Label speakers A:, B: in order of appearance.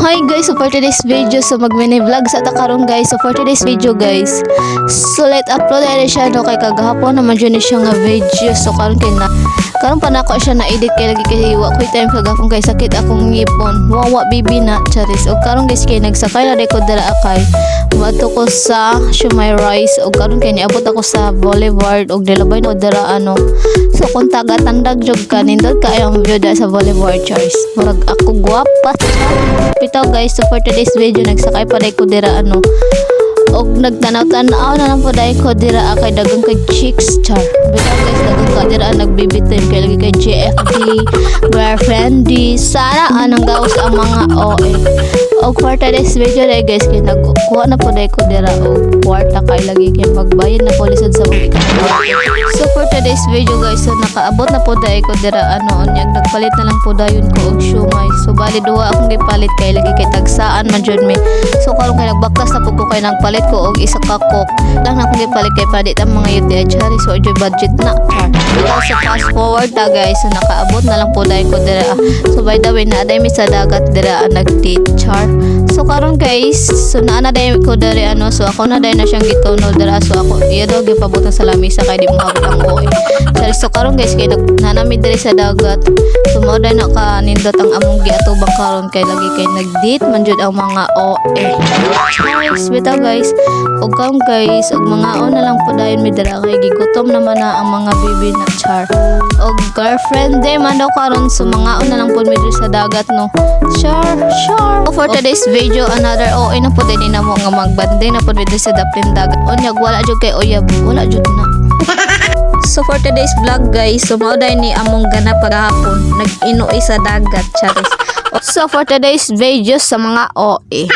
A: Hi guys, so for today's video, so mag-mini vlog sa takarong guys. So for today's video guys, so let upload na siya no kay kagahapon naman dyan siya nga video. So karon pa na ako siya na-edit kay lagi kay wa ko time kagahapon kay sakit akong ngipon. Wawa bibi na charis. O karon guys kay nagsakay na ko dira akay. Mato ko sa Shumay Rice o karon kay niabot ako sa Boulevard og dilabay no dira ano. So kung taga-tandag jog ka nindot kay ang view da sa Boulevard charis. Murag ako gwapa. Pitaw guys, so for today's video nagsakay pa dai ko dira ano og nagtanaw-tanaw na lang po dai ko dira kay dagang kay chicks char. Bitaw guys, dagang ka dira nagbibitin kay lagi kay GFD, girlfriendy, sana anang gawas ang mga OA. Og for today's video dai guys kay nagkuha na po dai ko dira og kwarta kay lagi kay magbayad na po lisod sa mga So for today's video guys, so nakaabot na po dai ko dira ano unyag nagpalit na lang po dayon ko og shumay. So bali duwa akong gipalit kay lagi kay tagsaan man jud mi. So karon kay nagbaktas na po ko kay nagpalit ko og isa ka cook. Lang na akong gipalit kay padit ang mga UTI chari so joy budget na. So fast forward ta guys, so nakaabot na lang po dai ko dira. So by the way na dai mi sa dagat dira nag-teacher. So karon guys, so naa na dai ko diri ano, so ako na dai na siyang gituno dira. So ako iya daw gipabutan sa lamisa kay di mo abot ang OA. So karon guys kay nanami diri sa dagat. So mao dai na ka nindot ang among giatubang karon kay lagi kay nag-date man jud ang mga OA. Guys, bitaw guys. Og karon guys, og mga na lang po dayon mi dira kay gigutom naman na ang mga bibi na char. Og girlfriend day man daw karon, so mga na lang po mi diri sa dagat no. Sure. So for today's video, another OA na po din na mo nga magbanding na po diri sa daplin dagat. Unyag wala jud kay uyab, wala jud na. So for today's vlog guys, so mao day ni among ganap pagahapon, nag-inuoy sa dagat charis. So for today's video sa mga OA.